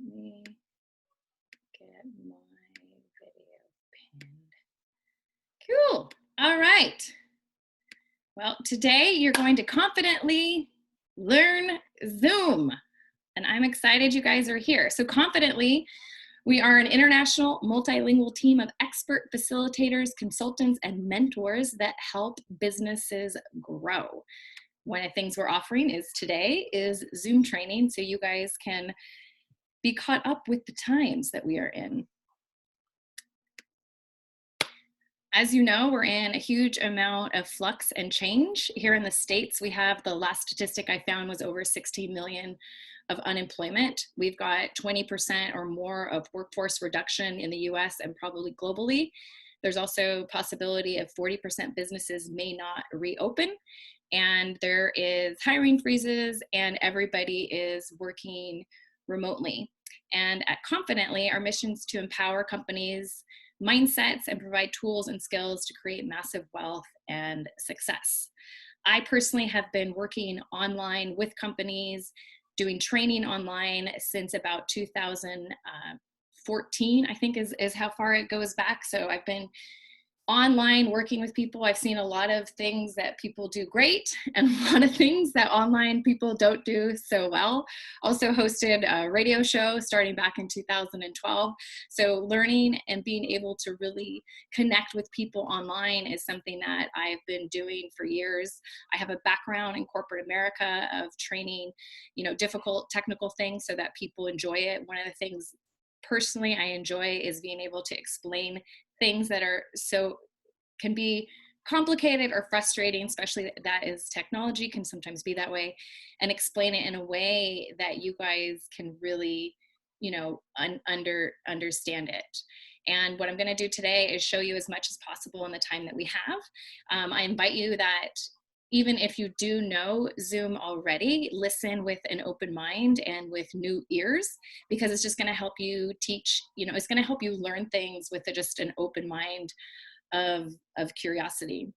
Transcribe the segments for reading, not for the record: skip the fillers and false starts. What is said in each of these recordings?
Let me get my video pinned. Cool. All right. Well, today you're going to confidently learn Zoom. And I'm excited you guys are here. So Konfidently, we are an international multilingual team of expert facilitators, consultants, and mentors that help businesses grow. One of the things we're offering today is Zoom training, so you guys can be caught up with the times that we are in. As you know, we're in a huge amount of flux and change. Here in the States, we have the last statistic I found was over 60 million of unemployment. We've got 20% or more of workforce reduction in the US and probably globally. There's also possibility of 40% businesses may not reopen. And there is hiring freezes and everybody is working remotely. And at Konfidently, our mission is to empower companies' mindsets and provide tools and skills to create massive wealth and success. I personally have been working online with companies, doing training online since about 2014, I think is how far it goes back. So I've been online working with people. I've seen a lot of things that people do great and a lot of things that online people don't do so well. Also hosted a radio show starting back in 2012. So learning and being able to really connect with people online is something that I've been doing for years. I have a background in corporate America of training, difficult technical things so that people enjoy it. One of the things personally I enjoy is being able to explain things that can be complicated or frustrating, especially that is technology, can sometimes be that way, and explain it in a way that you guys can really, understand it. And what I'm going to do today is show you as much as possible in the time that we have. I invite you that even if you do know Zoom already, listen with an open mind and with new ears, because it's just going to help you teach, it's going to help you learn things with just an open mind of curiosity.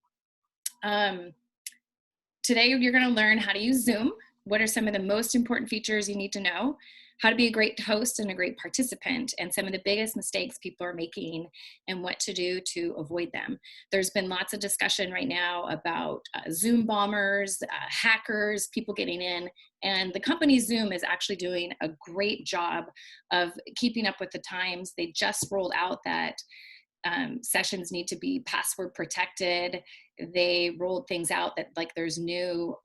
Today, you're going to learn how to use Zoom. What are some of the most important features you need to know? How to be a great host and a great participant, and some of the biggest mistakes people are making and what to do to avoid them. There's been lots of discussion right now about Zoom bombers, hackers, people getting in, and the company Zoom is actually doing a great job of keeping up with the times. They just rolled out that sessions need to be password protected. They rolled things out that there's new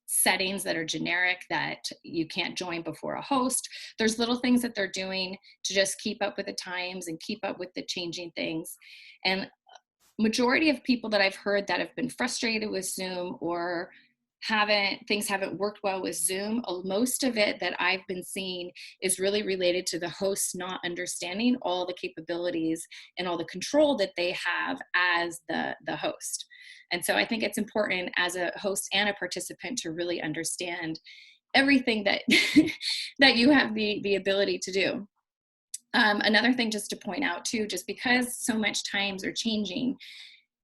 settings that are generic that you can't join before a host. There's little things that they're doing to just keep up with the times and keep up with the changing things. And majority of people that I've heard that have been frustrated with Zoom or things haven't worked well with Zoom, most of it that I've been seeing is really related to the hosts not understanding all the capabilities and all the control that they have as the host. And so I think it's important as a host and a participant to really understand everything that that you have the ability to do. Another thing just to point out too, just because so much times are changing,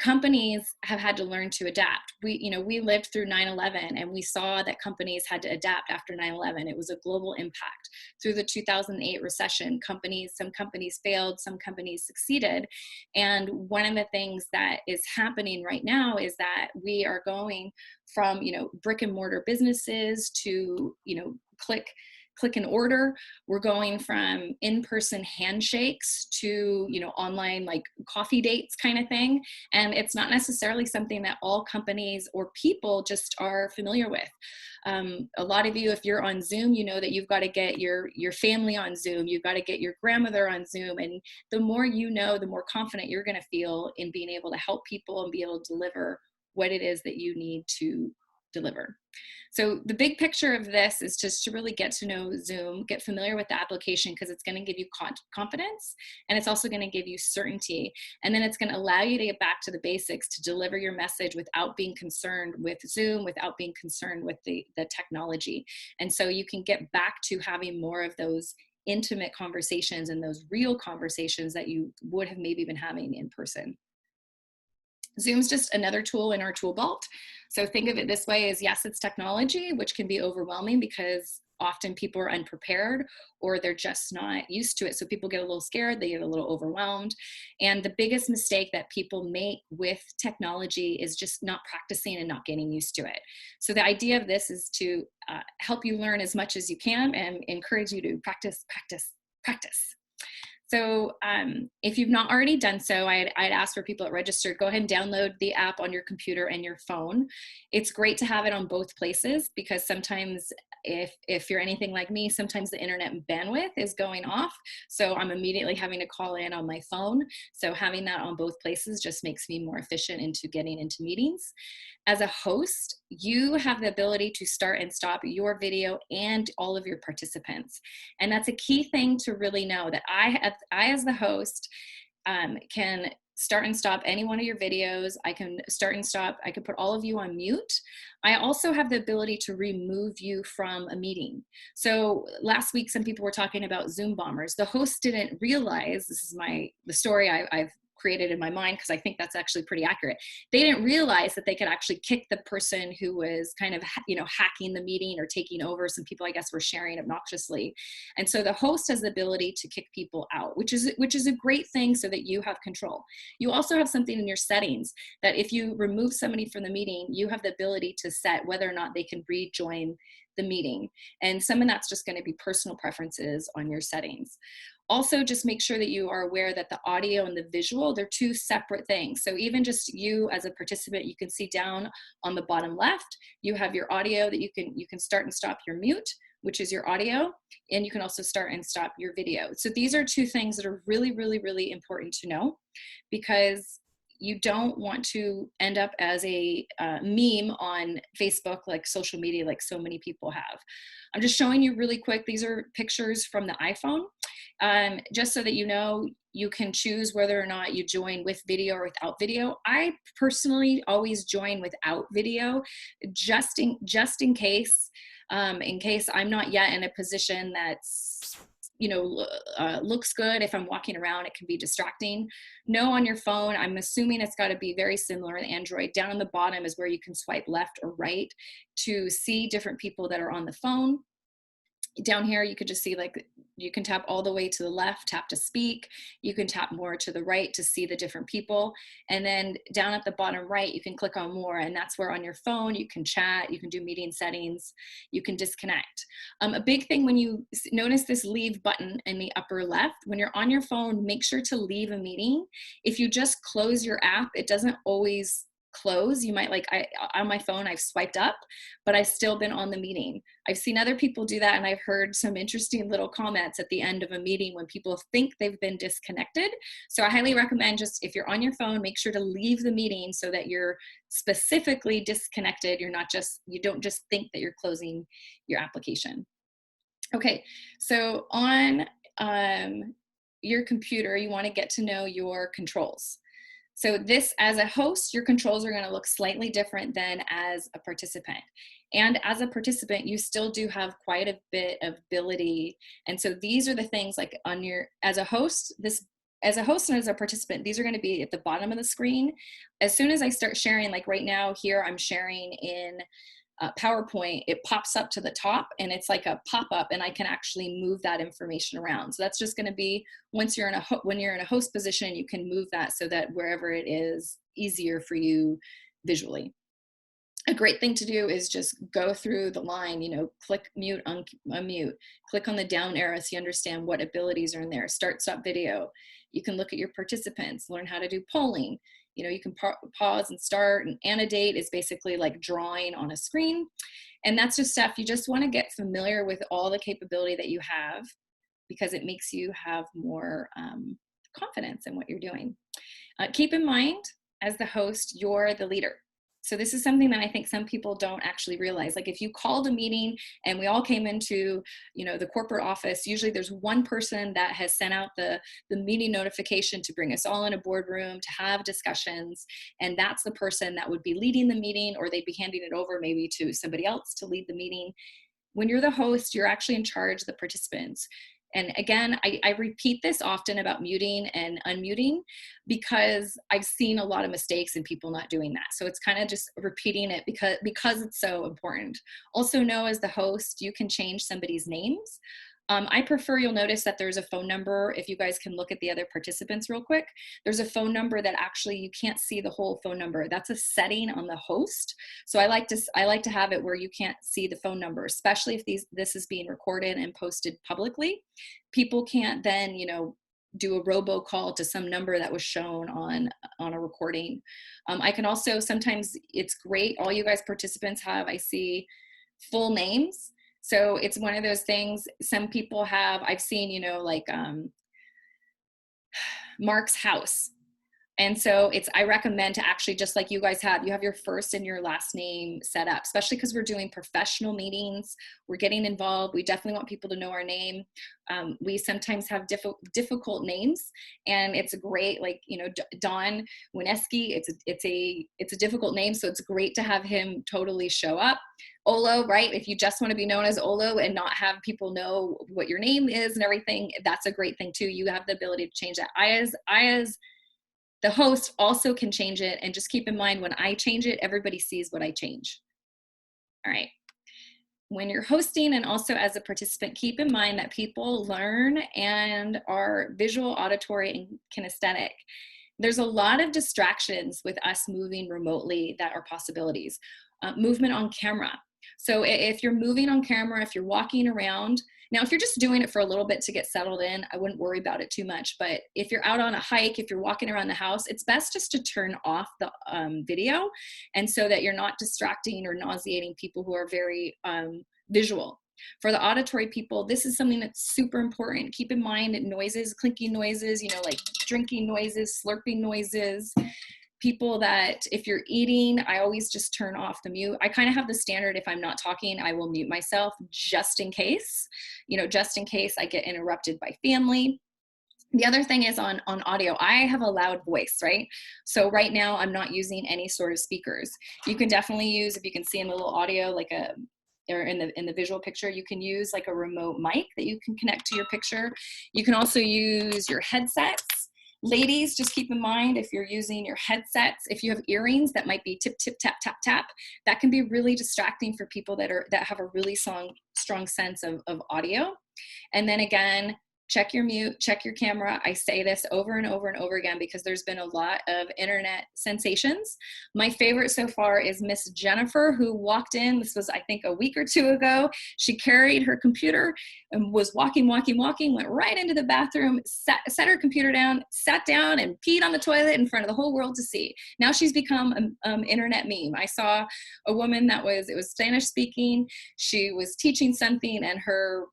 companies have had to learn to adapt. We lived through 9/11 and we saw that companies had to adapt after 9/11. It was a global impact. Through the 2008 recession, some companies failed, some companies succeeded. And one of the things that is happening right now is that we are going from, brick and mortar businesses to, click and order. We're going from in-person handshakes to, online coffee dates kind of thing. And it's not necessarily something that all companies or people just are familiar with. A lot of you, if you're on Zoom, you know that you've got to get your family on Zoom. You've got to get your grandmother on Zoom. And the more you know, the more confident you're going to feel in being able to help people and be able to deliver what it is that you need to deliver. So the big picture of this is just to really get to know Zoom, get familiar with the application, because it's going to give you confidence and it's also going to give you certainty. And then it's going to allow you to get back to the basics to deliver your message without being concerned with Zoom, without being concerned with the technology. And so you can get back to having more of those intimate conversations and those real conversations that you would have maybe been having in person. Zoom's just another tool in our tool belt. So think of it this way as, yes, it's technology, which can be overwhelming because often people are unprepared or they're just not used to it. So people get a little scared, they get a little overwhelmed. And the biggest mistake that people make with technology is just not practicing and not getting used to it. So the idea of this is to help you learn as much as you can and encourage you to practice, practice, practice. So if you've not already done so, I'd ask for people that registered, go ahead and download the app on your computer and your phone. It's great to have it on both places because sometimes if you're anything like me, sometimes the internet bandwidth is going off. So I'm immediately having to call in on my phone. So having that on both places just makes me more efficient into getting into meetings. As a host, you have the ability to start and stop your video and all of your participants. And that's a key thing to really know, that I as the host, can start and stop any one of your videos. I can start and stop. I can put all of you on mute. I also have the ability to remove you from a meeting. So last week, some people were talking about Zoom bombers. The host didn't realize, this is the story I've created in my mind, because I think that's actually pretty accurate. They didn't realize that they could actually kick the person who was kind of, hacking the meeting or taking over. Some people, I guess, were sharing obnoxiously. And so the host has the ability to kick people out, which is a great thing, so that you have control. You also have something in your settings that if you remove somebody from the meeting, you have the ability to set whether or not they can rejoin the meeting. And some of that's just going to be personal preferences on your settings. Also, just make sure that you are aware that the audio and the visual, they're two separate things. So even just you as a participant, you can see down on the bottom left, you have your audio that you can start and stop your mute, which is your audio, and you can also start and stop your video. So these are two things that are really, really, really important to know, because you don't want to end up as a meme on Facebook, like social media, like so many people have. I'm just showing you really quick. These are pictures from the iPhone, just so that you can choose whether or not you join with video or without video. I personally always join without video, just in case I'm not yet in a position that's looks good. If I'm walking around, it can be distracting. No, on your phone, I'm assuming it's got to be very similar in Android. Down on the bottom is where you can swipe left or right to see different people that are on the phone. Down here, you could just see, like, you can tap all the way to the left, tap to speak. You can tap more to the right to see the different people. And then down at the bottom right, you can click on more, and that's where on your phone, you can chat, you can do meeting settings, you can disconnect. A big thing, when you notice this leave button in the upper left, when you're on your phone, make sure to leave a meeting. If you just close your app, it doesn't always close. You might, on my phone, I've swiped up, but I've still been on the meeting. I've seen other people do that, and I've heard some interesting little comments at the end of a meeting when people think they've been disconnected. So I highly recommend, just if you're on your phone, make sure to leave the meeting so that you're specifically disconnected. You don't just think that you're closing your application. Okay, so on your computer, you want to get to know your controls. So this, as a host, your controls are going to look slightly different than as a participant. And as a participant, you still do have quite a bit of ability. And so these are the things, like as a host and as a participant, these are going to be at the bottom of the screen. As soon as I start sharing, like right now here, I'm sharing in PowerPoint, it pops up to the top, and it's like a pop-up, and I can actually move that information around. So that's just going to be, when you're in a host position, you can move that so that wherever it is easier for you visually. A great thing to do is just go through the line, click mute, unmute, click on the down arrow so you understand what abilities are in there. Start, stop video. You can look at your participants, learn how to do polling. You can pause and start, and annotate is basically like drawing on a screen. And that's just stuff you just want to get familiar with, all the capability that you have, because it makes you have more confidence in what you're doing. Keep in mind, as the host, you're the leader. So this is something that I think some people don't actually realize. Like, if you called a meeting and we all came into, the corporate office, usually there's one person that has sent out the meeting notification to bring us all in a boardroom to have discussions. And that's the person that would be leading the meeting, or they'd be handing it over maybe to somebody else to lead the meeting. When you're the host, you're actually in charge of the participants. And again, I repeat this often about muting and unmuting because I've seen a lot of mistakes in people not doing that. So it's kind of just repeating it because it's so important. Also know, as the host, you can change somebody's names. I prefer, you'll notice that there's a phone number. If you guys can look at the other participants real quick, there's a phone number that actually you can't see the whole phone number. That's a setting on the host. So I like to have it where you can't see the phone number, especially if this is being recorded and posted publicly. People can't then, do a robocall to some number that was shown on a recording. I can also, sometimes it's great, all you guys participants have, I see, full names. So it's one of those things, some people have, I've seen, like Mark's house. And so I recommend to actually, just like you guys have, you have your first and your last name set up, especially because we're doing professional meetings, we're getting involved. We definitely want people to know our name. We sometimes have difficult names, and it's great, like, Don Wineski, it's a difficult name. So it's great to have him totally show up. Olo, right? If you just want to be known as Olo and not have people know what your name is and everything, that's a great thing too. You have the ability to change that. I as the host also can change it, and just keep in mind, when I change it, everybody sees what I change. All right. When you're hosting and also as a participant, keep in mind that people learn and are visual, auditory, and kinesthetic. There's a lot of distractions with us moving remotely that are possibilities. Movement on camera. So if you're moving on camera, if you're walking around, now, if you're just doing it for a little bit to get settled in, I wouldn't worry about it too much. But if you're out on a hike, if you're walking around the house, it's best just to turn off the video, and so that you're not distracting or nauseating people who are very visual. For the auditory people, this is something that's super important. Keep in mind noises, clinking noises, like drinking noises, slurping noises. People that, if you're eating, I always just turn off the mute. I kind of have the standard, if I'm not talking, I will mute myself just in case, just in case I get interrupted by family. The other thing is on audio, I have a loud voice, right? So right now I'm not using any sort of speakers. You can definitely use, if you can see in the little audio, or in the visual picture, you can use like a remote mic that you can connect to your picture. You can also use your headsets. Ladies, just keep in mind, if you're using your headsets, if you have earrings that might be tip, tip, tap, tap, tap, that can be really distracting for people that have a really strong sense of audio. And then again, check your mute, check your camera. I say this over and over and over again because there's been a lot of internet sensations. My favorite so far is Miss Jennifer, who walked in. This was, I think, a week or two ago. She carried her computer and was walking, went right into the bathroom, set her computer down, sat down and peed on the toilet in front of the whole world to see. Now she's become an internet meme. I saw a woman it was Spanish speaking. She was teaching something, and her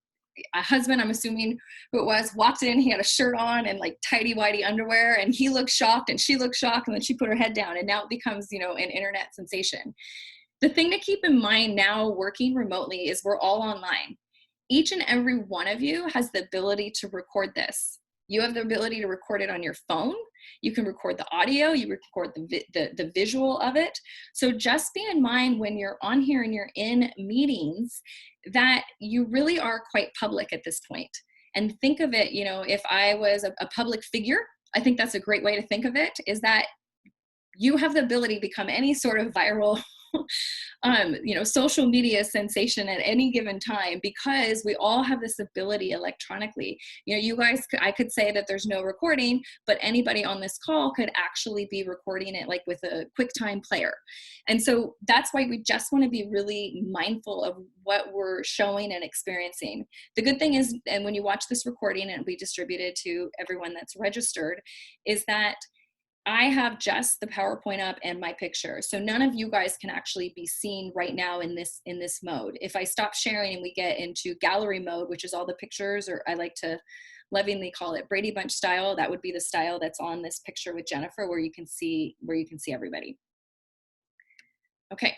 husband, I'm assuming who it was, walked in. He had a shirt on and like tidy whitey underwear, and he looked shocked and she looked shocked, and then she put her head down, and now it becomes, an internet sensation. The thing to keep in mind now, working remotely, is we're all online. Each and every one of you has the ability to record this. You have the ability to record it on your phone. You can record the audio, you record the visual of it. So just be in mind when you're on here and you're in meetings that you really are quite public at this point. And think of it, if I was a public figure, I think that's a great way to think of it, is that you have the ability to become any sort of viral social media sensation at any given time, because we all have this ability electronically. You guys, I could say that there's no recording, but anybody on this call could actually be recording it, like with a QuickTime player. And so that's why we just want to be really mindful of what we're showing and experiencing. The good thing is, and when you watch this recording and it'll be distributed to everyone that's registered, is that I have just the PowerPoint up and my picture. So none of you guys can actually be seen right now in this mode. If I stop sharing and we get into gallery mode, which is all the pictures, or I like to lovingly call it Brady Bunch style, that would be the style that's on this picture with Jennifer, where you can see everybody. Okay,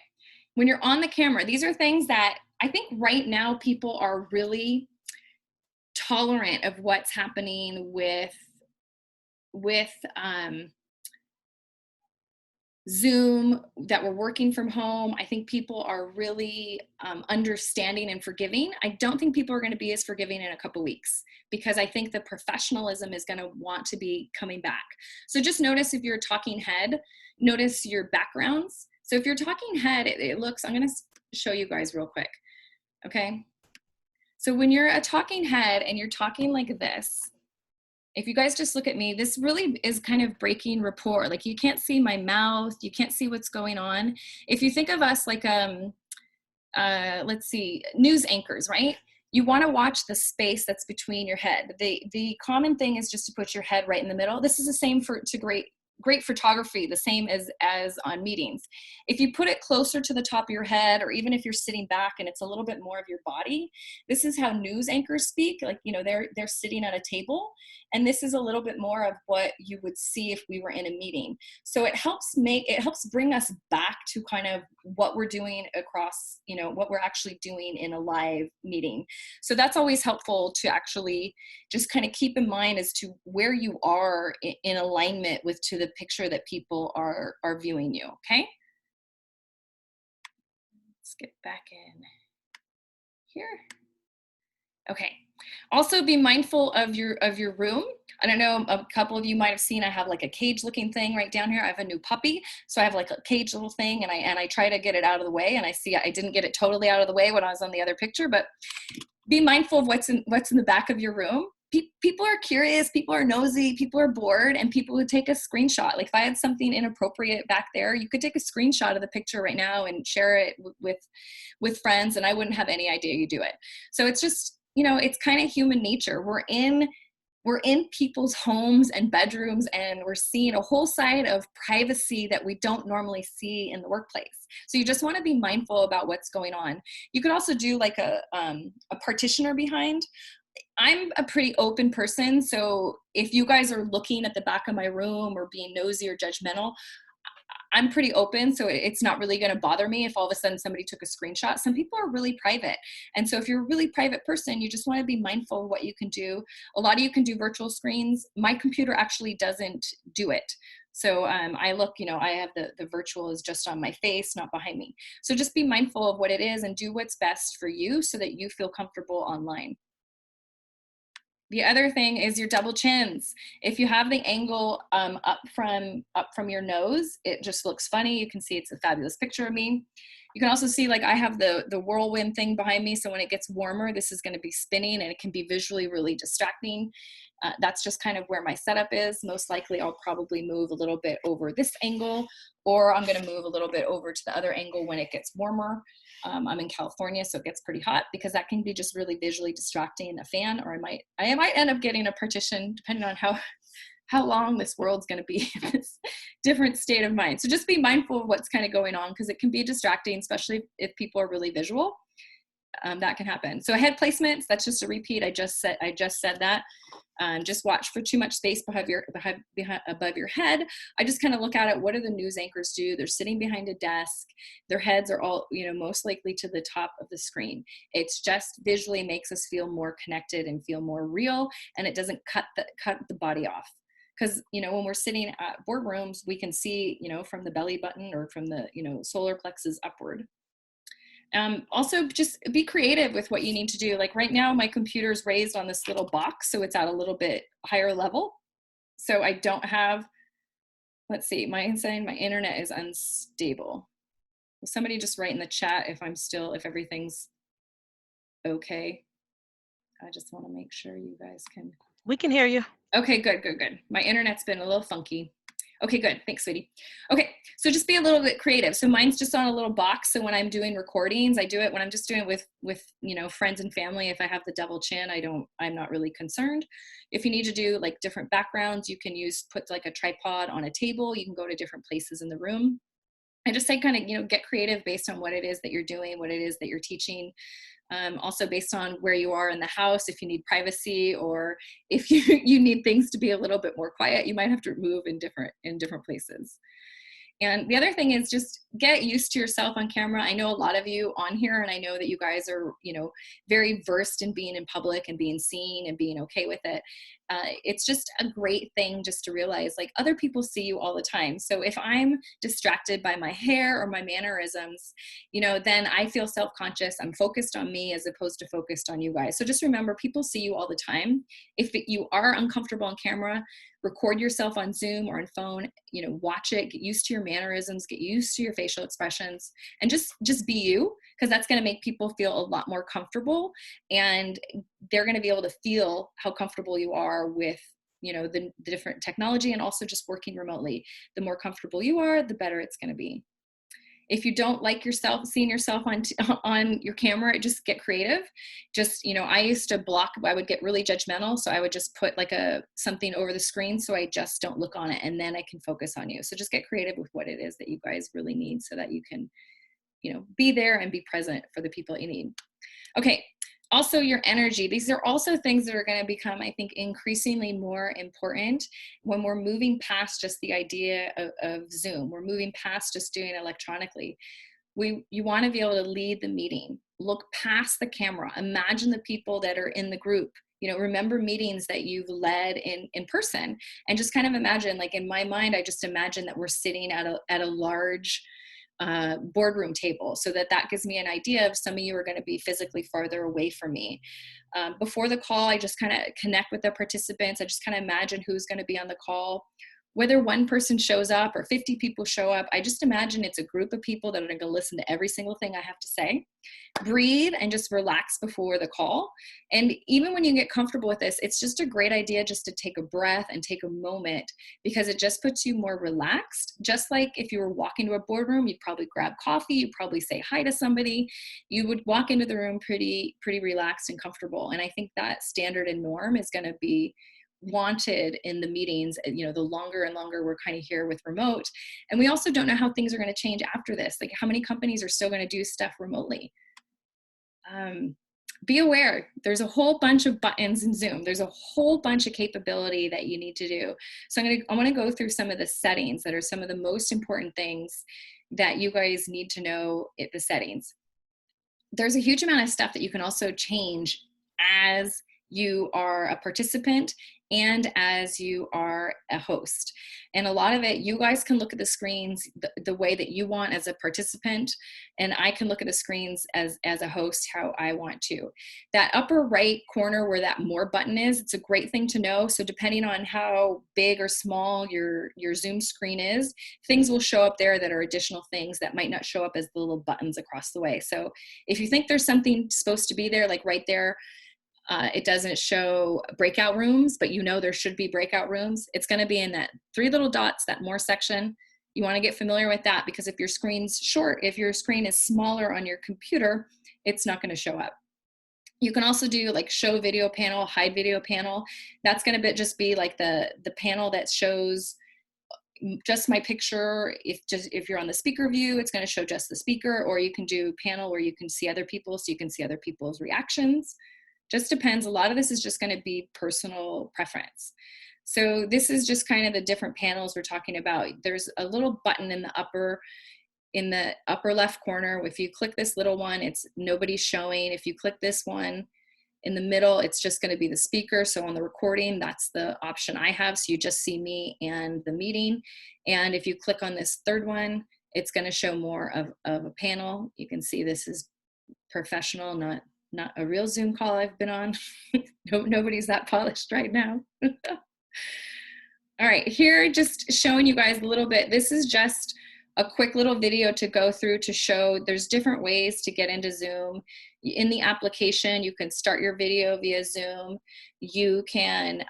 when you're on the camera, these are things that I think right now people are really tolerant of what's happening with Zoom, that we're working from home. I think people are really understanding and forgiving. I don't think people are going to be as forgiving in a couple weeks, because I think the professionalism is going to want to be coming back. So just notice if you're a talking head, notice your backgrounds. So if you're talking head, it looks, I'm going to show you guys real quick. Okay. So when you're a talking head and you're talking like this, if you guys just look at me, this really is kind of breaking rapport. Like, you can't see my mouth, you can't see what's going on. If you think of us like, let's see, news anchors, right? You want to watch the space that's between your head. The common thing is just to put your head right in the middle. This is the same to great photography, the same as on meetings. If you put it closer to the top of your head, or even if you're sitting back and it's a little bit more of your body, this is how news anchors speak. Like, they're sitting at a table, and this is a little bit more of what you would see if we were in a meeting. So it helps bring us back to kind of what we're doing across, what we're actually doing in a live meeting. So that's always helpful to actually just kind of keep in mind as to where you are in alignment to the picture that people are viewing you. Okay. Let's get back in here. Okay. Also be mindful of your room. I don't know, a couple of you might have seen I have like a cage looking thing right down here. I have a new puppy, so I have like a cage little thing, and I try to get it out of the way, and I see I didn't get it totally out of the way when I was on the other picture, but be mindful of what's in the back of your room. People are curious, people are nosy, people are bored, and people would take a screenshot. Like, if I had something inappropriate back there, you could take a screenshot of the picture right now and share it with friends, and I wouldn't have any idea you do it. So it's just, it's kind of human nature. We're in people's homes and bedrooms, and we're seeing a whole side of privacy that we don't normally see in the workplace. So you just want to be mindful about what's going on. You could also do like a partitioner behind. I'm a pretty open person, so if you guys are looking at the back of my room or being nosy or judgmental, I'm pretty open, so it's not really going to bother me if all of a sudden somebody took a screenshot. Some people are really private. And so if you're a really private person, you just want to be mindful of what you can do. A lot of you can do virtual screens. My computer actually doesn't do it. So I look, I have the virtual is just on my face, not behind me. So just be mindful of what it is and do what's best for you so that you feel comfortable online. The other thing is your double chins. If you have the angle up from your nose, it just looks funny. You can see it's a fabulous picture of me. You can also see, like, I have the whirlwind thing behind me. So when it gets warmer, this is going to be spinning, and it can be visually really distracting. That's just kind of where my setup is. Most likely I'll probably move a little bit over this angle, or I'm going to move a little bit over to the other angle when it gets warmer. I'm in California, so it gets pretty hot, because that can be just really visually distracting, a fan, or I might end up getting a partition, depending on how long this world's going to be in this different state of mind. So just be mindful of what's kind of going on, because it can be distracting, especially if people are really visual. That can happen. So head placements, that's just a repeat. I just said that. Just watch for too much space above your head. I just kind of look at it. What do the news anchors do? They're sitting behind a desk. Their heads are all, most likely to the top of the screen. It's just visually makes us feel more connected and feel more real, and it doesn't cut the body off. Because, when we're sitting at boardrooms, we can see, from the belly button or from the, solar plexus upward. Also, just be creative with what you need to do. Like right now, my computer's raised on this little box, so it's at a little bit higher level. So I don't have, let's see, my internet is unstable. Will somebody just write in the chat if everything's okay? I just want to make sure you guys can. We can hear you. Okay, good. My internet's been a little funky. Okay, good. Thanks, sweetie. Okay, so just be a little bit creative. So mine's just on a little box. So when I'm doing recordings, I do it when I'm just doing it with friends and family. If I have the double chin, I'm not really concerned. If you need to do like different backgrounds, you can put like a tripod on a table. You can go to different places in the room. I just say kind of, get creative based on what it is that you're doing, what it is that you're teaching. Also based on where you are in the house, if you need privacy or if you need things to be a little bit more quiet, you might have to move in different places. And the other thing is just get used to yourself on camera. I know a lot of you on here, and I know that you guys are, very versed in being in public and being seen and being okay with it. it's just a great thing just to realize, like, other people see you all the time. So if I'm distracted by my hair or my mannerisms, then I feel self-conscious. I'm focused on me as opposed to focused on you guys. So just remember, people see you all the time. If you are uncomfortable on camera, record yourself on Zoom or on phone, watch it, get used to your mannerisms, get used to your facial expressions, and just be you, because that's going to make people feel a lot more comfortable, and they're going to be able to feel how comfortable you are with the different technology, and also just working remotely. The more comfortable you are, the better it's going to be. If you don't like seeing yourself on your camera, just get creative. I used to block, I would get really judgmental. So I would just put like something over the screen so I just don't look on it, and then I can focus on you. So just get creative with what it is that you guys really need so that you can, be there and be present for the people that you need. Okay. Also, your energy. These are also things that are going to become, I think, increasingly more important when we're moving past just the idea of Zoom. We're moving past just doing it electronically. You want to be able to lead the meeting. Look past the camera. Imagine the people that are in the group. Remember meetings that you've led in person, and just kind of imagine, like in my mind, I just imagine that we're sitting at a large boardroom table, so that gives me an idea of some of you are going to be physically farther away from me. Before the call, I just kind of connect with the participants. I just kind of imagine who's going to be on the call. Whether one person shows up or 50 people show up, I just imagine it's a group of people that are going to listen to every single thing I have to say. Breathe and just relax before the call. And even when you get comfortable with this, it's just a great idea just to take a breath and take a moment, because it just puts you more relaxed. Just like if you were walking to a boardroom, you'd probably grab coffee, you'd probably say hi to somebody. You would walk into the room pretty relaxed and comfortable. And I think that standard and norm is going to be wanted in the meetings, the longer and longer we're kind of here with remote. And we also don't know how things are going to change after this. Like, how many companies are still going to do stuff remotely? Be aware, there's a whole bunch of buttons in Zoom. There's a whole bunch of capability that you need to do. So I want to go through some of the settings that are some of the most important things that you guys need to know at the settings. There's a huge amount of stuff that you can also change as you are a participant and as you are a host. And a lot of it, you guys can look at the screens the way that you want as a participant, and I can look at the screens as a host how I want to. That upper right corner where that more button is, it's a great thing to know. So depending on how big or small your Zoom screen is, things will show up there that are additional things that might not show up as the little buttons across the way. So if you think there's something supposed to be there, like right there, it doesn't show breakout rooms, but there should be breakout rooms. It's going to be in that 3 little dots, that more section. You want to get familiar with that, because if your screen's short, if your screen is smaller on your computer, it's not going to show up. You can also do like show video panel, hide video panel. That's going to just be like the panel that shows just my picture. If you're on the speaker view, it's going to show just the speaker, or you can do panel where you can see other people, so you can see other people's reactions. Just depends. A lot of this is just going to be personal preference. So this is just kind of the different panels we're talking about. There's a little button in the upper left corner. If you click this little one, it's nobody's showing. If you click this one in the middle, it's just going to be the speaker. So on the recording, that's the option I have. So you just see me and the meeting. And if you click on this third one, it's going to show more of a panel. You can see this is professional, not a real Zoom call I've been on. Nobody's that polished right now. All right, here just showing you guys a little bit. This is just a quick little video to go through to show there's different ways to get into Zoom. In the application, you can start your video via Zoom. You can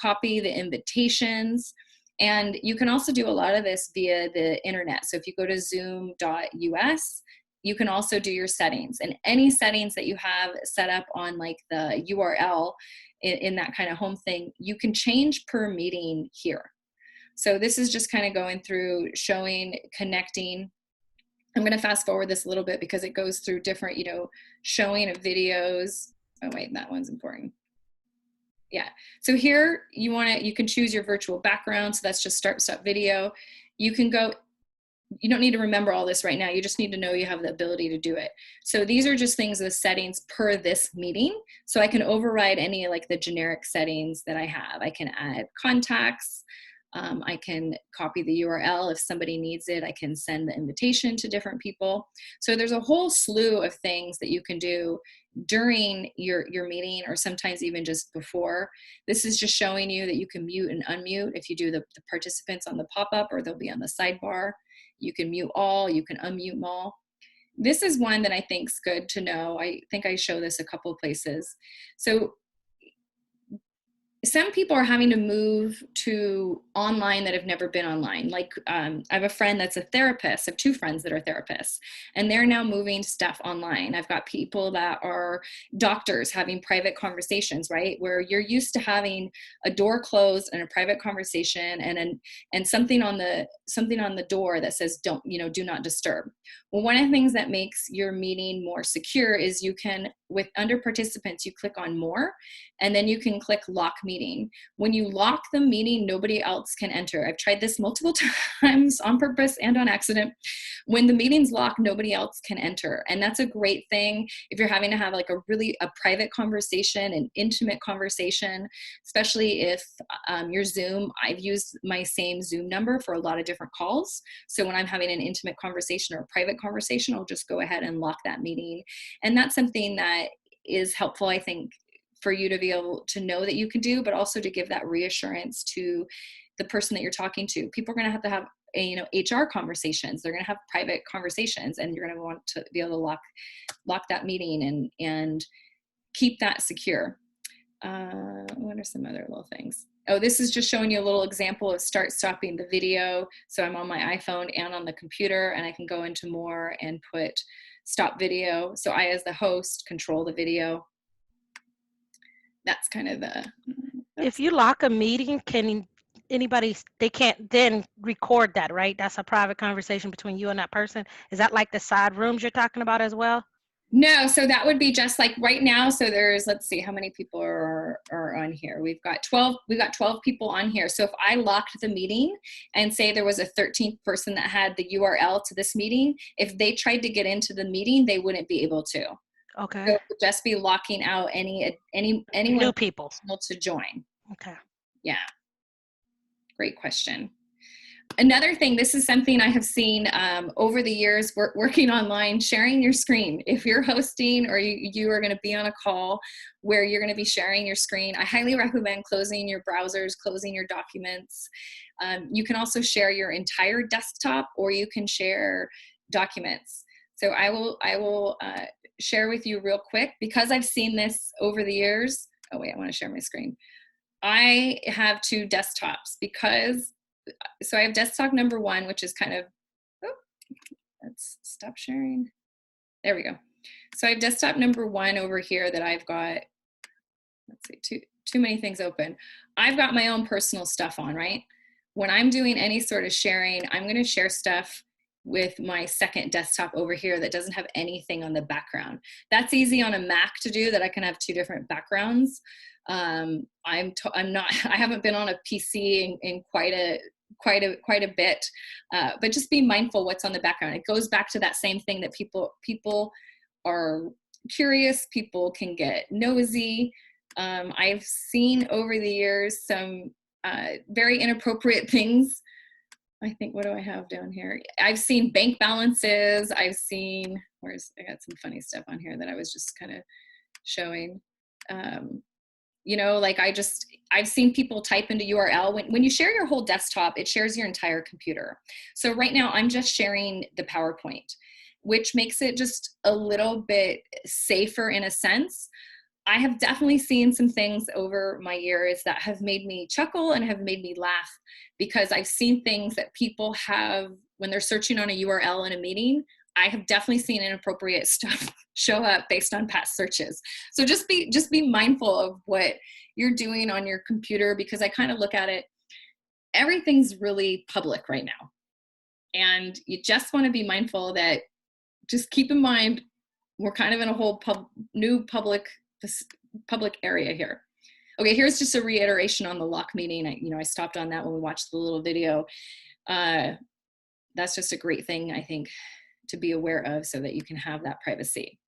copy the invitations. And you can also do a lot of this via the internet. So if you go to zoom.us, you can also do your settings, and any settings that you have set up on like the URL in that kind of home thing, you can change per meeting here. So this is just kind of going through, showing, connecting. I'm going to fast forward this a little bit because it goes through different, showing of videos. Oh wait, that one's important. Yeah. So here you can choose your virtual background. So that's just start video. You can go you don't need to remember all this right now. You just need to know you have the ability to do it. So these are just things, the settings per this meeting. So I can override any like the generic settings that I have. I can add contacts. I can copy the URL if somebody needs it. I can send the invitation to different people. So there's a whole slew of things that you can do during your meeting, or sometimes even just before. This is just showing you that you can mute and unmute if you do the participants on the pop-up, or they'll be on the sidebar. You can mute all, you can unmute them all. This is one that I think is good to know. I think I show this a couple of places. So some people are having to move to online that have never been online. Like I have a friend that's a therapist. I have two friends that are therapists, and they're now moving stuff online. I've got people that are doctors having private conversations, right? Where you're used to having a door closed and a private conversation, and something on the door that says do not disturb. Well, one of the things that makes your meeting more secure is you can, with under participants, you click on more, and then you can click lock meeting. When you lock the meeting, nobody else can enter. I've tried this multiple times on purpose and on accident. When the meeting's locked, nobody else can enter. And that's a great thing if you're having to have like a private conversation, an intimate conversation, especially if your Zoom, I've used my same Zoom number for a lot of different calls. So when I'm having an intimate conversation or a private conversation, I'll just go ahead and lock that meeting. And that's something that is helpful, I think, for you to be able to know that you can do, but also to give that reassurance to the person that you're talking to. People are going to have HR conversations. They're going to have private conversations, and you're going to want to be able to lock that meeting and keep that secure. What are some other little things? Oh, this is just showing you a little example of stopping the video. So I'm on my iPhone and on the computer, and I can go into more and put stop video. So I, as the host, control the video. That's kind of If you lock a meeting, they can't then record that, right? That's a private conversation between you and that person. Is that like the side rooms you're talking about as well? No, so that would be just like right now. So there's, let's see how many people are on here. We've got 12 people on here. So if I locked the meeting and say there was a 13th person that had the URL to this meeting, if they tried to get into the meeting, they wouldn't be able to. Okay. So it would just be locking out anyone New people to join. Okay. Yeah. Great question. Another thing, this is something I have seen over the years working online, sharing your screen. If you're hosting or you are going to be on a call where you're going to be sharing your screen, I highly recommend closing your browsers, closing your documents. You can also share your entire desktop, or you can share documents. So I will share with you real quick, because I've seen this over the years. Oh wait, I want to share my screen. I have two desktops so I have desktop number one, which is kind of, let's stop sharing. There we go. So I have desktop number one over here that I've got, let's see, too many things open. I've got my own personal stuff on, right? When I'm doing any sort of sharing, I'm going to share stuff with my second desktop over here that doesn't have anything on the background. That's easy on a Mac to do, that I can have two different backgrounds. I haven't been on a PC in quite a bit, but just be mindful what's on the background. It goes back to that same thing that people are curious, people can get nosy. I've seen over the years some very inappropriate things. I think, what do I have down here? I've seen bank balances. I've seen, I got some funny stuff on here that I was just kind of showing. Like I've seen people type into URL. When you share your whole desktop, it shares your entire computer. So right now I'm just sharing the PowerPoint, which makes it just a little bit safer in a sense. I have definitely seen some things over my years that have made me chuckle and have made me laugh, because I've seen things that people have when they're searching on a URL in a meeting. I have definitely seen inappropriate stuff show up based on past searches. So just be mindful of what you're doing on your computer, because I kind of look at it, everything's really public right now. And you just want to be mindful that, just keep in mind, we're kind of in a whole new public area here. Okay, here's just a reiteration on the lock meeting. I stopped on that when we watched the little video. that's just a great thing, I think, to be aware of so that you can have that privacy.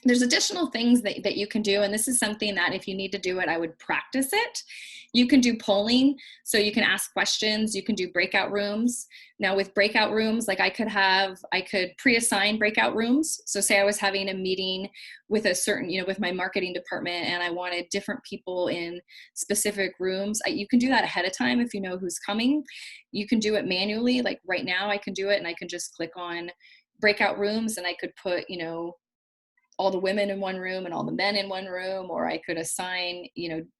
There's additional things that you can do, and this is something that if you need to do it, I would practice it. You can do polling, so you can ask questions. You can do breakout rooms. Now with breakout rooms, like I could pre-assign breakout rooms. So say I was having a meeting with a certain, with my marketing department, and I wanted different people in specific rooms. You can do that ahead of time if you know who's coming. You can do it manually. Like right now I can do it, and I can just click on breakout rooms, and I could put, all the women in one room and all the men in one room, or I could assign,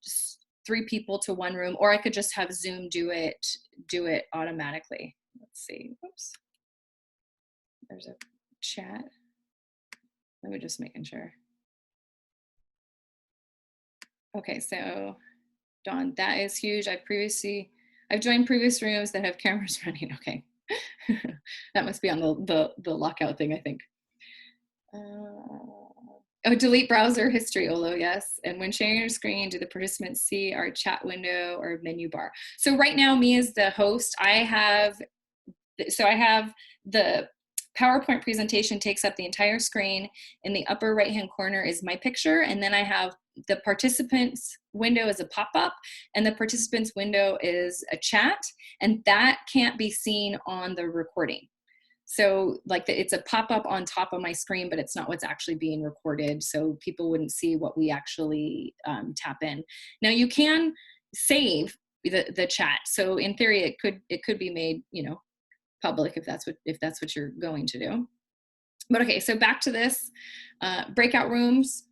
just 3 people to one room, or I could just have Zoom do it automatically. Let's see. Oops. There's a chat. Let me just making sure. Okay, so Dawn, that is huge. I've joined previous rooms that have cameras running. Okay. That must be on the lockout thing, I think. Delete browser history, Olo, yes. And when sharing your screen, do the participants see our chat window or menu bar? So right now, me as the host, I have the PowerPoint presentation takes up the entire screen. In the upper right-hand corner is my picture, and then I have the participants window is a pop-up, and the participants window is a chat, and that can't be seen on the recording. So it's a pop-up on top of my screen, but it's not what's actually being recorded. So people wouldn't see what we actually tap in. Now you can save the chat. So in theory, it could be made, public if that's what you're going to do. But okay, so back to this, breakout rooms.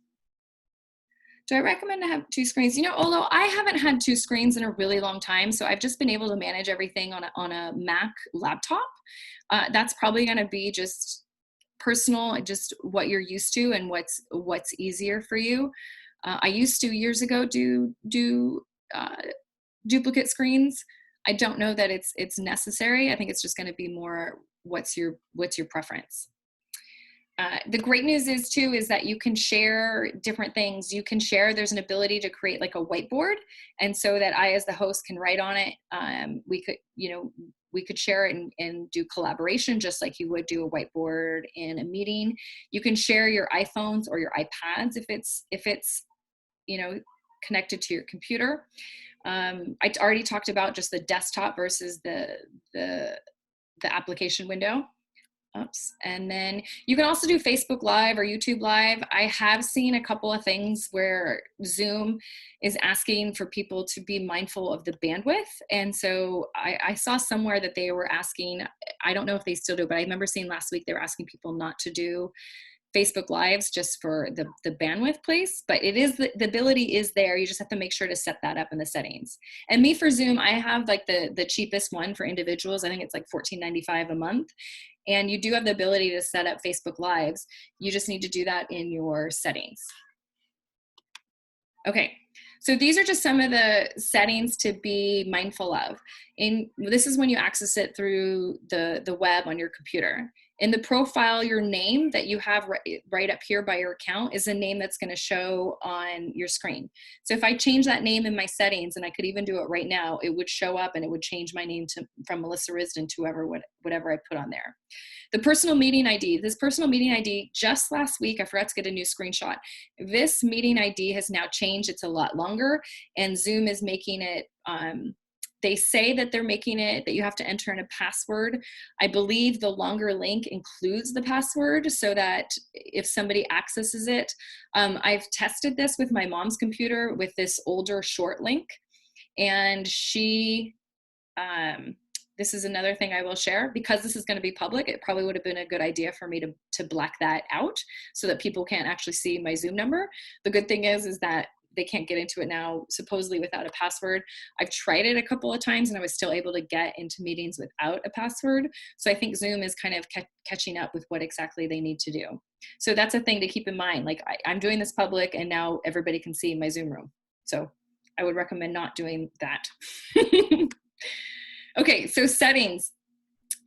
Do I recommend to have 2 screens? Although I haven't had 2 screens in a really long time, so I've just been able to manage everything on a Mac laptop. That's probably going to be just personal, just what you're used to and what's easier for you. I used to years ago do duplicate screens. I don't know that it's necessary. I think it's just going to be more what's your preference. The great news is that you can share different things. There's an ability to create like a whiteboard, and so that I, as the host, can write on it. We could share it and do collaboration just like you would do a whiteboard in a meeting. You can share your iPhones or your iPads if it's connected to your computer. I already talked about just the desktop versus the application window. Oops. And then you can also do Facebook Live or YouTube Live. I have seen a couple of things where Zoom is asking for people to be mindful of the bandwidth. And so I saw somewhere that they were asking, I don't know if they still do, but I remember seeing last week they were asking people not to do Facebook Lives just for the bandwidth place, but it is the ability is there. You just have to make sure to set that up in the settings. And me for Zoom, I have like the cheapest one for individuals. I think it's like $14.95 a month. And you do have the ability to set up Facebook Lives. You just need to do that in your settings. Okay, so these are just some of the settings to be mindful of. This is when you access it through the web on your computer. In the profile, your name that you have right up here by your account is a name that's going to show on your screen. So if I change that name in my settings, and I could even do it right now, it would show up and it would change my name from Melissa Risden to whatever I put on there. The personal meeting ID. This personal meeting ID, just last week, I forgot to get a new screenshot. This meeting ID has now changed. It's a lot longer, and Zoom is making it they say that they're making it that you have to enter in a password. I believe the longer link includes the password so that if somebody accesses it, I've tested this with my mom's computer with this older short link, and this is another thing I will share. Because this is going to be public, it probably would have been a good idea for me to black that out so that people can't actually see my Zoom number. The good thing is that they can't get into it now, supposedly without a password. I've tried it a couple of times and I was still able to get into meetings without a password. So I think Zoom is kind of catching up with what exactly they need to do. So that's a thing to keep in mind. Like I'm doing this public and now everybody can see my Zoom room. So I would recommend not doing that. Okay, so settings.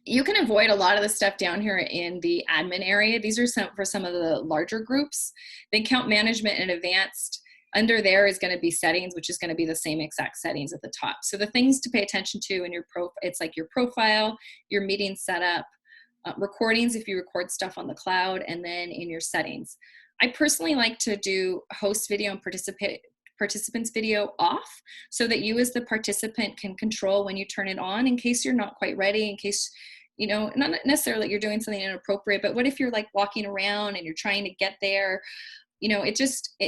You can avoid a lot of the stuff down here in the admin area. These are for some of the larger groups. The account management and advanced, Under there is going to be settings, which is going to be the same exact settings at the top. So the things to pay attention to in your it's like your profile, your meeting setup, recordings if you record stuff on the cloud, and then in your settings. I personally like to do host video and participants video off so that you as the participant can control when you turn it on in case you're not quite ready, in case, you know, not necessarily that you're doing something inappropriate, but what if you're like walking around and you're trying to get there? You know, it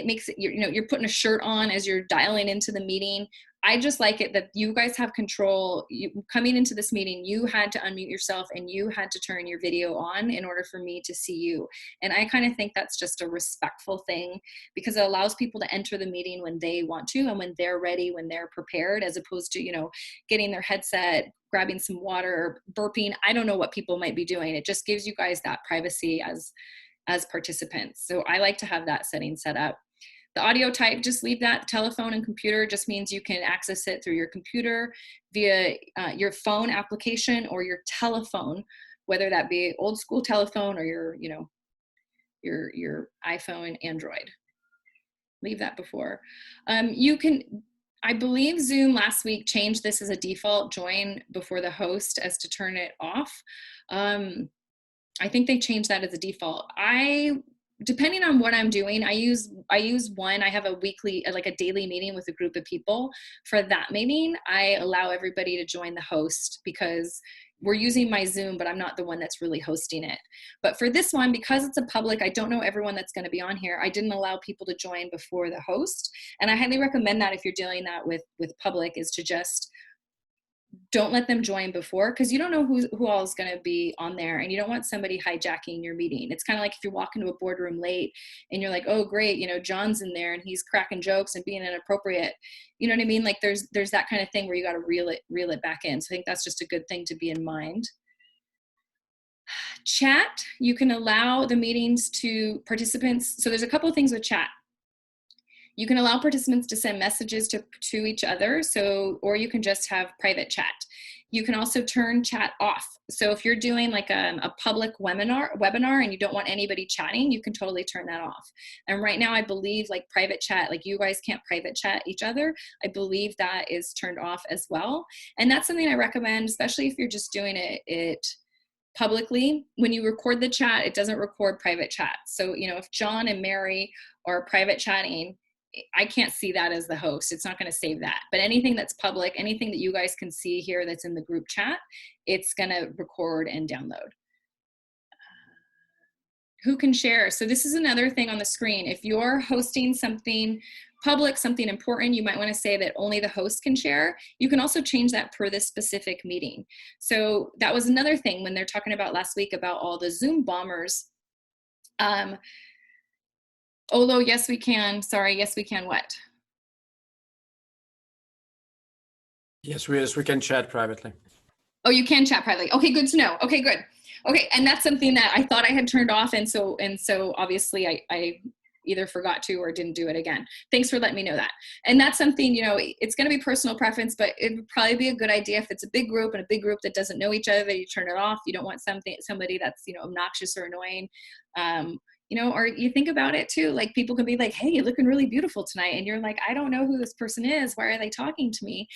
makes it, you know, you're putting a shirt on as you're dialing into the meeting. I just like it that you guys have control. You coming into this meeting, you had to unmute yourself and you had to turn your video on in order for me to see you. And I kind of think that's just a respectful thing because it allows people to enter the meeting when they want to and when they're ready, when they're prepared, as opposed to, you know, getting their headset, grabbing some water, burping. I don't know what people might be doing. It just gives you guys that privacy as participants. So I like to have that setting set up. The audio type, just leave that. Telephone and computer just means you can access it through your computer via your phone application or your telephone, whether that be old school telephone or your, you know, your iPhone, Android. Leave that before. You can, I believe Zoom last week changed this as a default join before the host as to turn it off. I think they changed that as a default. Depending on what I'm doing, I use one. I have a weekly, like a daily meeting with a group of people. For that meeting, I allow everybody to join the host because we're using my Zoom, but I'm not the one that's really hosting it. But for this one, because it's a public, I don't know everyone that's going to be on here. I didn't allow people to join before the host. And I highly recommend that if you're doing that with public, is to just don't let them join before, because you don't know who all is going to be on there, and you don't want somebody hijacking your meeting. It's kind of like if you walk into a boardroom late and you're like, oh great, you know, John's in there and he's cracking jokes and being inappropriate. You know what I mean? Like there's that kind of thing where you got to reel it back in. So I think that's just a good thing to be in mind. Chat, you can allow the meetings to participants. So there's a couple of things with chat. You can allow participants to send messages to each other, or you can just have private chat. You can also turn chat off. So if you're doing like a public webinar and you don't want anybody chatting, you can totally turn that off. And right now I believe like private chat, like you guys can't private chat each other. I believe that is turned off as well. And that's something I recommend, especially if you're just doing it publicly. When you record the chat, it doesn't record private chat. So, you know, if John and Mary are private chatting, I can't see that as the host. It's not going to save that. But anything that's public, anything that you guys can see here that's in the group chat, it's going to record and download. Who can share? So this is another thing on the screen. If you're hosting something public, something important, you might want to say that only the host can share. You can also change that per this specific meeting. So that was another thing when they're talking about last week about all the Zoom bombers. Olo, yes, we can. Sorry, yes, we can what? Yes, we can chat privately. Oh, you can chat privately. Okay, good to know. Okay, good. Okay, and that's something that I thought I had turned off, and so obviously I either forgot to or didn't do it again. Thanks for letting me know that. And that's something, you know, it's going to be personal preference, but it would probably be a good idea if it's a big group and a big group that doesn't know each other, you turn it off. You don't want somebody that's, you know, obnoxious or annoying. You know, or you think about it too, like people can be like, hey, you're looking really beautiful tonight. And you're like, I don't know who this person is. Why are they talking to me?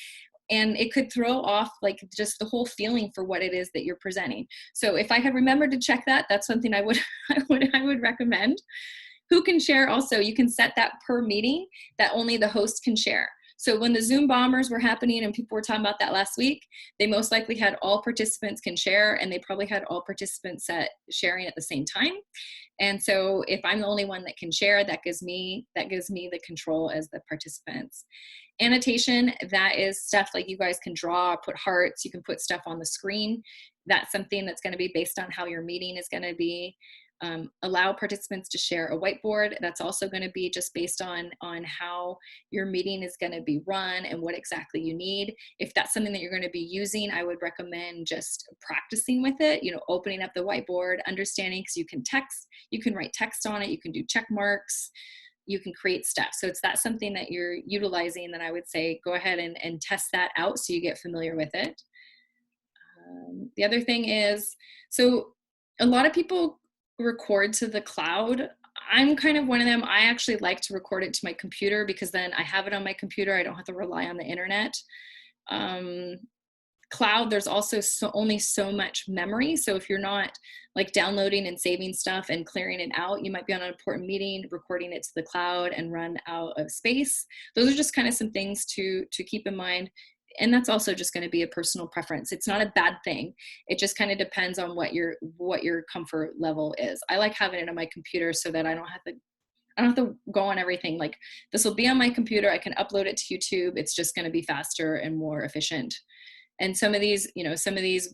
And it could throw off like just the whole feeling for what it is that you're presenting. So if I had remembered to check that, that's something I would recommend. Who can share also? You can set that per meeting that only the host can share. So when the Zoom bombers were happening and people were talking about that last week, they most likely had all participants can share, and they probably had all participants set sharing at the same time. And so if I'm the only one that can share, that gives me the control as the participants. Annotation, that is stuff like you guys can draw, put hearts, you can put stuff on the screen. That's something that's going to be based on how your meeting is going to be. Allow participants to share a whiteboard. That's also going to be just based on how your meeting is going to be run and what exactly you need. If that's something that you're going to be using, I would recommend just practicing with it, you know, opening up the whiteboard, understanding, because you can write text on it, you can do check marks, you can create stuff. So it's that something that you're utilizing, then I would say go ahead and test that out so you get familiar with it. The other thing is, so a lot of people record to the cloud. I'm kind of one of them. I actually like to record it to my computer because then I have it on my computer. I don't have to rely on the internet. Cloud, there's also only so much memory. So if you're not like downloading and saving stuff and clearing it out, you might be on an important meeting, recording it to the cloud and run out of space. Those are just kind of some things to keep in mind. And that's also just going to be a personal preference. It's not a bad thing. It just kind of depends on what your comfort level is. I like having it on my computer so that I don't have to go on everything. Like, this will be on my computer. I can upload it to YouTube. It's just going to be faster and more efficient. And some of these,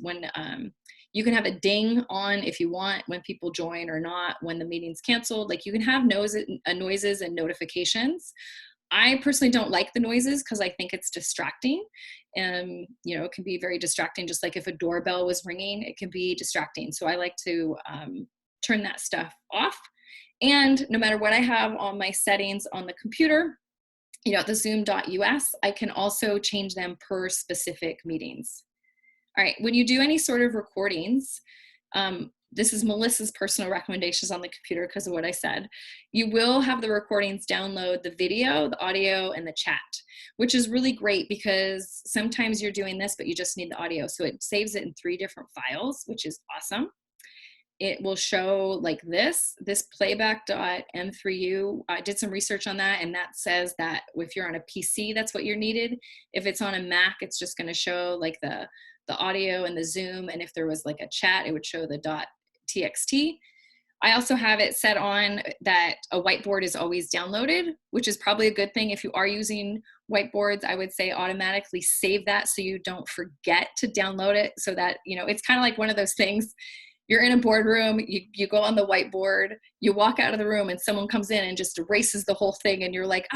when you can have a ding on if you want when people join or not, when the meeting's canceled. Like, you can have noises and notifications. I personally don't like the noises because I think it's distracting. And, it can be very distracting. Just like if a doorbell was ringing, it can be distracting. So I like to turn that stuff off. And no matter what I have on my settings on the computer, at the zoom.us, I can also change them per specific meetings. All right, when you do any sort of recordings, this is Melissa's personal recommendations on the computer because of what I said. You will have the recordings download the video, the audio, and the chat, which is really great because sometimes you're doing this, but you just need the audio. So it saves it in 3 different files, which is awesome. It will show like this playback.m3u. I did some research on that, and that says that if you're on a PC, that's what you're needed. If it's on a Mac, it's just going to show like the audio and the Zoom. And if there was like a chat, it would show the .txt. I also have it set on that a whiteboard is always downloaded, which is probably a good thing. If you are using whiteboards, I would say automatically save that so you don't forget to download it, so that, it's kind of like one of those things. You're in a boardroom, you go on the whiteboard, you walk out of the room and someone comes in and just erases the whole thing and you're like,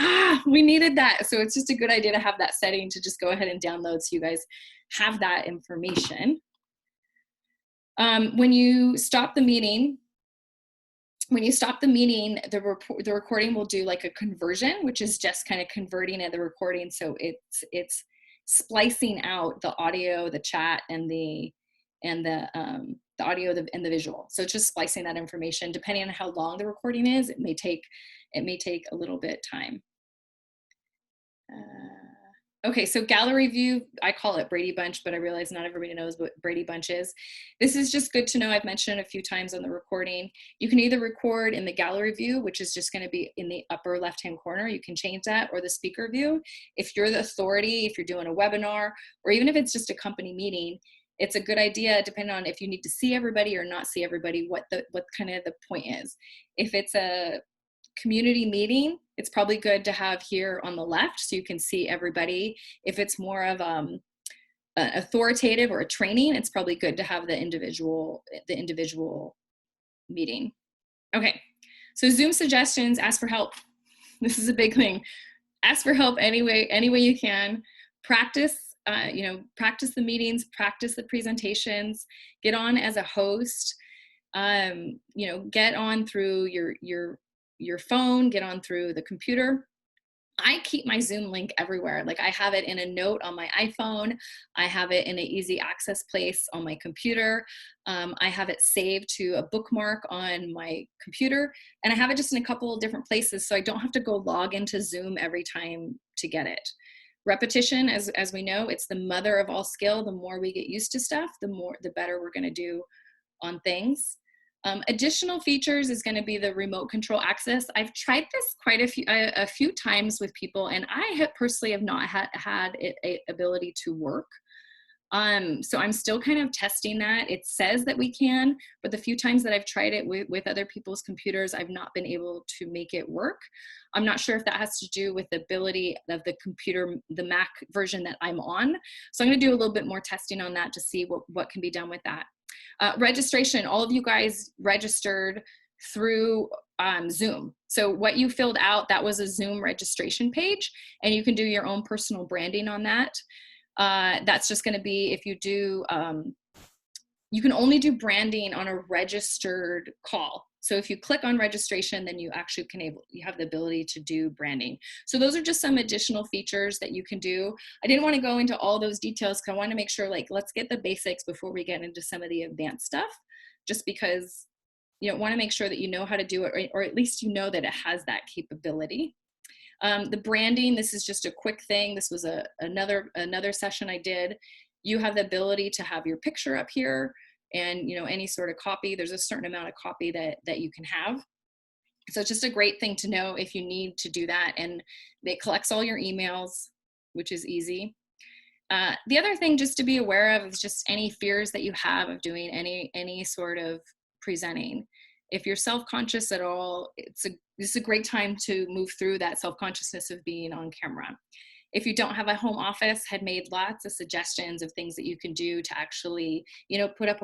we needed that. So it's just a good idea to have that setting to just go ahead and download so you guys have that information. When you stop the meeting, the recording will do like a conversion, which is just kind of converting the recording. So it's splicing out the audio, the chat, and the audio and the visual. So it's just splicing that information. Depending on how long the recording is, it may take a little bit time. Okay, so gallery view, I call it Brady Bunch, but I realize not everybody knows what Brady Bunch is. This is just good to know. I've mentioned it a few times on the recording. You can either record in the gallery view, which is just going to be in the upper left-hand corner. You can change that, or the speaker view. If you're the authority, if you're doing a webinar, or even if it's just a company meeting, it's a good idea, depending on if you need to see everybody or not see everybody, what kind of the point is. If it's a community meeting, it's probably good to have here on the left so you can see everybody. If it's more of authoritative or a training, it's probably good to have the individual meeting. Okay, so Zoom suggestions, ask for help. This is a big thing. Ask for help any way you can. Practice the meetings, practice the presentations, get on as a host, get on through your phone, get on through the computer. I keep my Zoom link everywhere. Like, I have it in a note on my iPhone. I have it in an easy access place on my computer. I have it saved to a bookmark on my computer, and I have it just in a couple of different places so I don't have to go log into Zoom every time to get it. Repetition, as we know, it's the mother of all skill. The more we get used to stuff, the better we're going to do on things. Additional features is going to be the remote control access. I've tried this quite a few times with people, and I personally have not had it ability to work. So I'm still kind of testing that. It says that we can, but the few times that I've tried it with other people's computers, I've not been able to make it work. I'm not sure if that has to do with the ability of the computer, the Mac version that I'm on. So I'm going to do a little bit more testing on that to see what can be done with that. Registration, all of you guys registered through Zoom. So what you filled out, that was a Zoom registration page, and you can do your own personal branding on that. That's just going to be, if you do, you can only do branding on a registered call. So if you click on registration, then you actually you have the ability to do branding. So those are just some additional features that you can do. I didn't want to go into all those details because I want to make sure, like, let's get the basics before we get into some of the advanced stuff, just because want to make sure that you know how to do it, or at least you know that it has that capability. The branding, this is just a quick thing. This was another session I did. You have the ability to have your picture up here and any sort of copy. There's a certain amount of copy that you can have. So it's just a great thing to know if you need to do that. And it collects all your emails, which is easy. The other thing just to be aware of is just any fears that you have of doing any sort of presenting. If you're self-conscious at all, this is a great time to move through that self-consciousness of being on camera. If you don't have a home office, had made lots of suggestions of things that you can do to actually, put up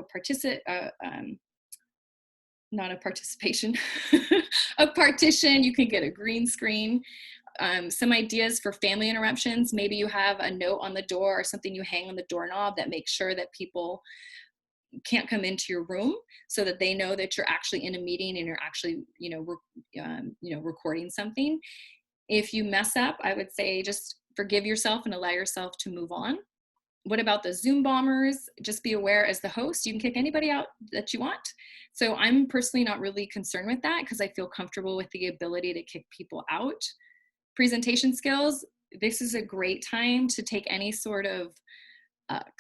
not a participation, a partition. You can get a green screen. Some ideas for family interruptions. Maybe you have a note on the door or something you hang on the doorknob that makes sure that people can't come into your room, so that they know that you're actually in a meeting and you're actually, recording something. If you mess up, I would say just forgive yourself and allow yourself to move on. What about the Zoom bombers? Just be aware as the host, you can kick anybody out that you want. So I'm personally not really concerned with that because I feel comfortable with the ability to kick people out. Presentation skills, this is a great time to take any sort of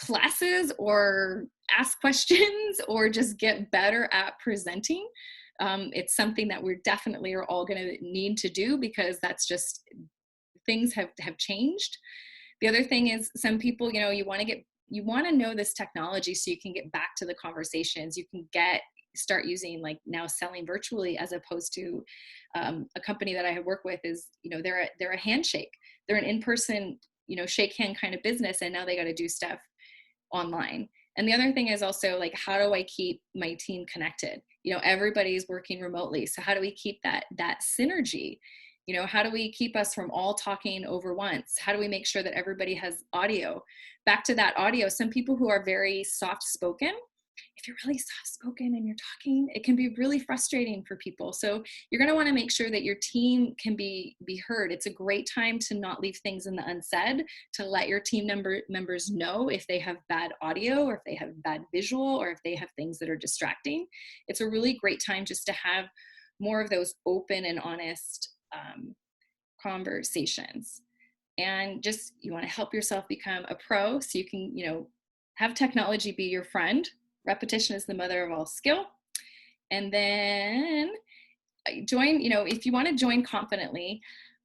classes or ask questions or just get better at presenting. It's something that we definitely are all going to need to do because that's just, things have changed. The other thing is some people, you want to know this technology so you can get back to the conversations. You can start using, like, now selling virtually, as opposed to a company that I work with is, they're a handshake. They're an in-person, shake hand kind of business. And now they got to do stuff online. And the other thing is also, like, how do I keep my team connected? Everybody's working remotely. So how do we keep that synergy? How do we keep us from all talking over once? How do we make sure that everybody has audio? Back to that audio, some people who are very soft-spoken, if you're really soft-spoken and you're talking, it can be really frustrating for people. So you're going to want to make sure that your team can be heard. It's a great time to not leave things in the unsaid, to let your team members know if they have bad audio or if they have bad visual or if they have things that are distracting. It's a really great time just to have more of those open and honest conversations. And just, you want to help yourself become a pro so you can, have technology be your friend. Repetition is the mother of all skill. And then join, if you want to join Confidently,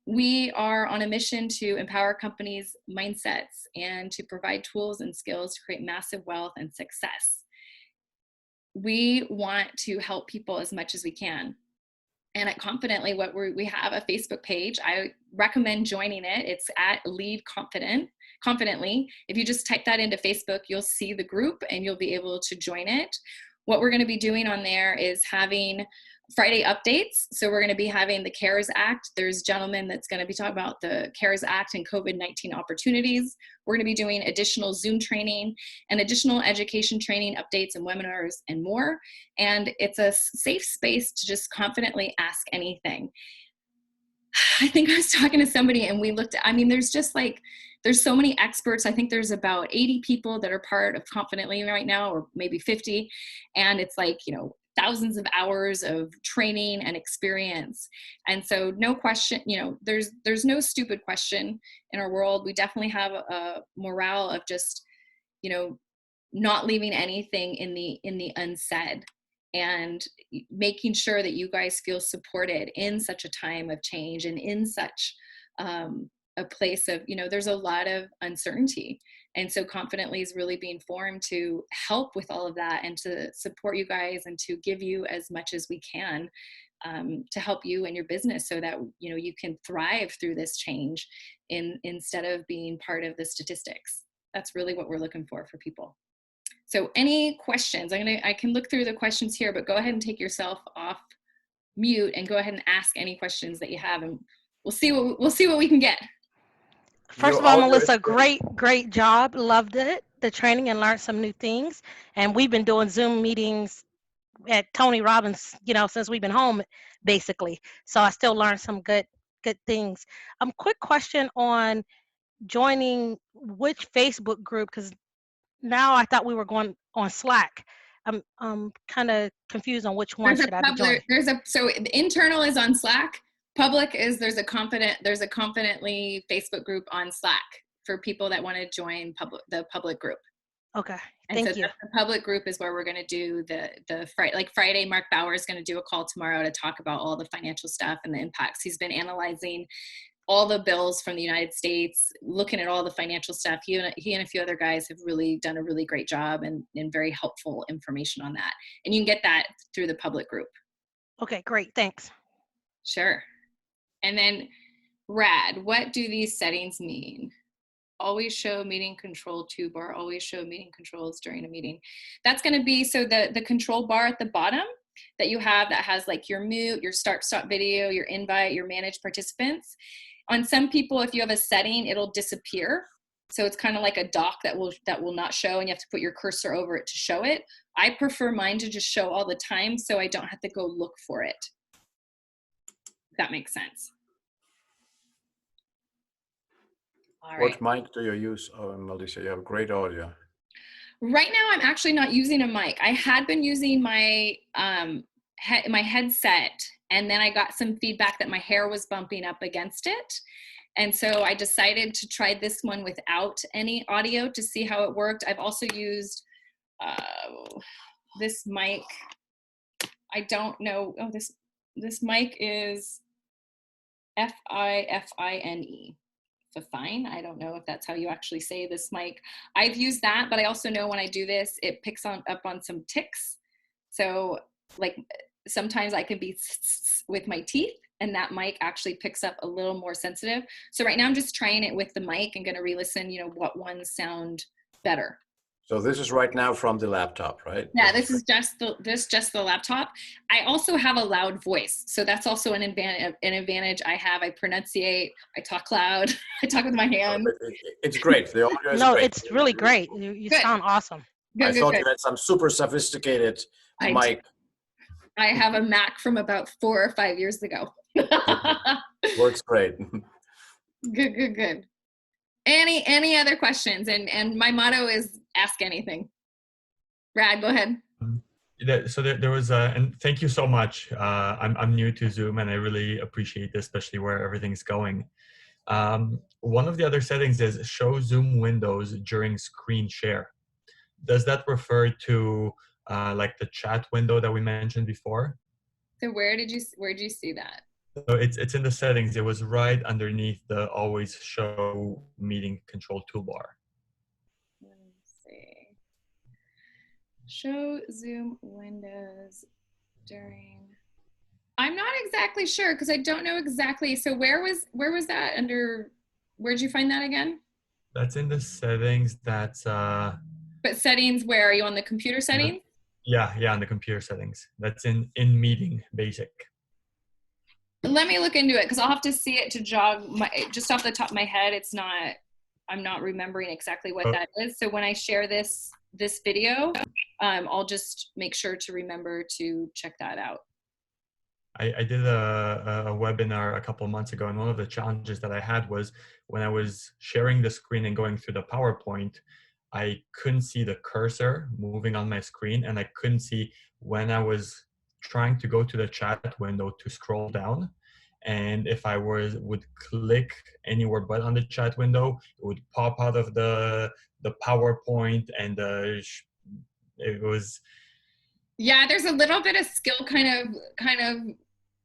we are on a mission to empower companies' mindsets and to provide tools and skills to create massive wealth and success. We want to help people as much as we can. And at Confidently, we have a Facebook page. I recommend joining it. It's at Lead Confidently. If you just type that into Facebook, you'll see the group and you'll be able to join it. What we're going to be doing on there is having Friday updates. So we're going to be having the CARES Act. There's a gentleman that's going to be talking about the CARES Act and COVID-19 opportunities. We're going to be doing additional Zoom training and additional education training updates and webinars and more. And it's a safe space to just confidently ask anything. I think I was talking to somebody and we looked at, there's so many experts. I think there's about 80 people that are part of Confidently right now, or maybe 50. And it's like, thousands of hours of training and experience. And so no question, there's no stupid question in our world. We definitely have a morale of just, not leaving anything in the unsaid, and making sure that you guys feel supported in such a time of change and in such a place of, there's a lot of uncertainty. And so Confidently is really being formed to help with all of that and to support you guys and to give you as much as we can to help you and your business so that, you can thrive through this change instead of being part of the statistics. That's really what we're looking for people. So any questions? I can look through the questions here, but go ahead and take yourself off mute and go ahead and ask any questions that you have, and we'll see what we can get. First of all, Melissa, great job. Loved it, the training, and learned some new things. And we've been doing Zoom meetings at Tony Robbins, since we've been home, basically. So I still learned some good things. Quick question on joining which Facebook group, because now I thought we were going on Slack. I'm kind of confused on which one should I be joining. So internal is on Slack. Public is there's a Confidently Facebook group on Slack for people that want to join the public group. Okay, and thank so you. The public group is where we're going to do the Friday. Mark Bauer is going to do a call tomorrow to talk about all the financial stuff and the impacts. He's been analyzing all the bills from the United States, looking at all the financial stuff. He and a few other guys have really done a really great job and very helpful information on that. And you can get that through the public group. Okay, great. Thanks. Sure. And then Rad, what do these settings mean? Always show meeting control toolbar, always show meeting controls during a meeting. That's going to be, so the control bar at the bottom that you have that has like your mute, your start stop video, your invite, your manage participants. On some people, if you have a setting, it'll disappear. So it's kind of like a dock that will not show, and you have to put your cursor over it to show it. I prefer mine to just show all the time so I don't have to go look for it. If that makes sense. All right. What mic do you use? Oh, Melissa, you have great audio. Right now, I'm actually not using a mic. I had been using my my headset, and then I got some feedback that my hair was bumping up against it. And so I decided to try this one without any audio to see how it worked. I've also used this mic. I don't know. Oh, this mic is Fine. Fine. I don't know if that's how you actually say this mic. I've used that, but I also know when I do this, it picks up on some ticks. So like sometimes I can be with my teeth, and that mic actually picks up a little more sensitive. So right now I'm just trying it with the mic and going to re-listen, what ones sound better. So this is right now from the laptop, right? Yeah, this is just the laptop. I also have a loud voice, so that's also an advantage I have. I pronunciate, I talk loud, I talk with my hands. It's great. The audio is no, great. It's really great. You sound awesome. I thought you had some super sophisticated mic. I have a Mac from about 4 or 5 years ago. Works great. Good. Any other questions? And my motto is ask anything. Rad, go ahead. So there was and thank you so much. I'm new to Zoom, and I really appreciate this, especially where everything's going. One of the other settings is show Zoom windows during screen share. Does that refer to like the chat window that we mentioned before? So where'd you see that? So it's in the settings. It was right underneath the always show meeting control toolbar. Let me see. Show Zoom windows during. I'm not exactly sure because I don't know exactly. So where was that under? Where'd you find that again? That's in the settings. That's But settings, where are you on the computer settings? Yeah, on the computer settings. That's in meeting basic. Let me look into it because I'll have to see it to jog just off the top of my head. I'm not remembering exactly what that is. So when I share this video, I'll just make sure to remember to check that out. I did a webinar a couple of months ago, and one of the challenges that I had was when I was sharing the screen and going through the PowerPoint, I couldn't see the cursor moving on my screen, and I couldn't see when I was trying to go to the chat window to scroll down. And if I would click anywhere but on the chat window, it would pop out of the PowerPoint, and it was. Yeah, there's a little bit of skill kind of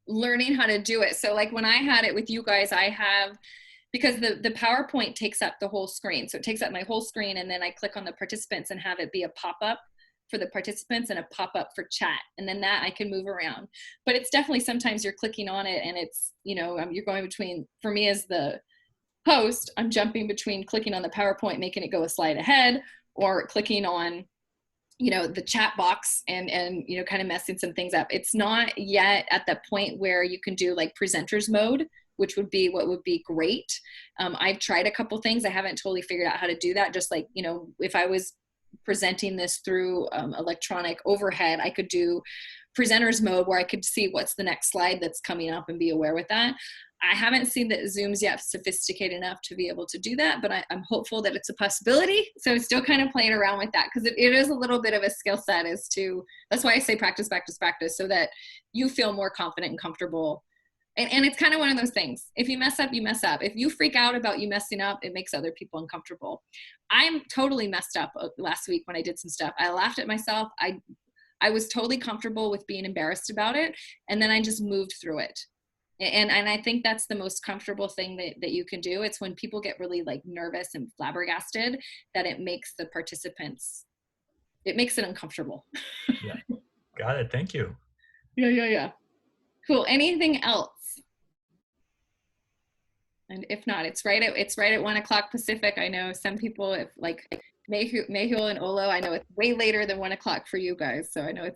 learning how to do it. So like when I had it with you guys, because the PowerPoint takes up the whole screen. So it takes up my whole screen, and then I click on the participants and have it be a pop-up for the participants and a pop-up for chat. And then that I can move around. But it's definitely sometimes you're clicking on it and it's, you're going between, for me as the host, I'm jumping between clicking on the PowerPoint, making it go a slide ahead, or clicking on, the chat box and kind of messing some things up. It's not yet at the point where you can do like presenters mode, which would be what would be great. I've tried a couple things. I haven't totally figured out how to do that. Just like, if I was presenting this through electronic overhead, I could do presenters mode where I could see what's the next slide that's coming up and be aware with that. I haven't seen that Zoom's yet sophisticated enough to be able to do that, but I'm hopeful that it's a possibility. So still kind of playing around with that, because it is a little bit of a skill set as to, that's why I say practice, practice, practice, so that you feel more confident and comfortable. And it's kind of one of those things. If you mess up, you mess up. If you freak out about you messing up, it makes other people uncomfortable. I'm totally messed up last week when I did some stuff. I laughed at myself. I was totally comfortable with being embarrassed about it. And then I just moved through it. And I think that's the most comfortable thing that you can do. It's when people get really like nervous and flabbergasted that it makes the participants, it makes it uncomfortable. Yeah, got it. Thank you. Yeah. Cool. Anything else? And if not, it's right at 1:00 Pacific. I know some people, if like Mehul and Olo, I know it's way later than 1:00 for you guys. So I know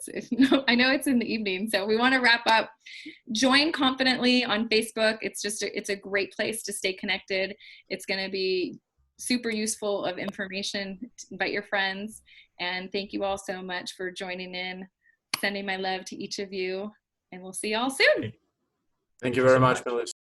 I know it's in the evening. So we want to wrap up. Join Confidently on Facebook. It's a great place to stay connected. It's going to be super useful of information. Invite your friends. And thank you all so much for joining in. Sending my love to each of you. And we'll see y'all soon. Thank you very much, Melissa.